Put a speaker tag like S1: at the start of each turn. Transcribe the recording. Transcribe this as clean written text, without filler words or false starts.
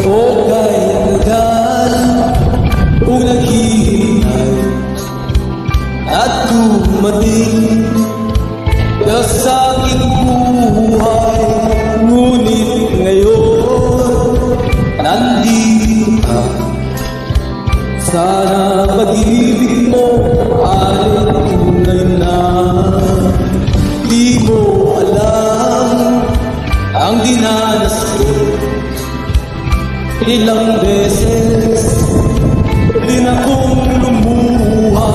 S1: O kaya tagal kung naghihintay at dumating ka sa aking buhay, ngunit ngayon nandito ka. Sana pag-ibig mo ay tunay na. Di mo alam ang dinanas ko. Ilang beses din akong lumuha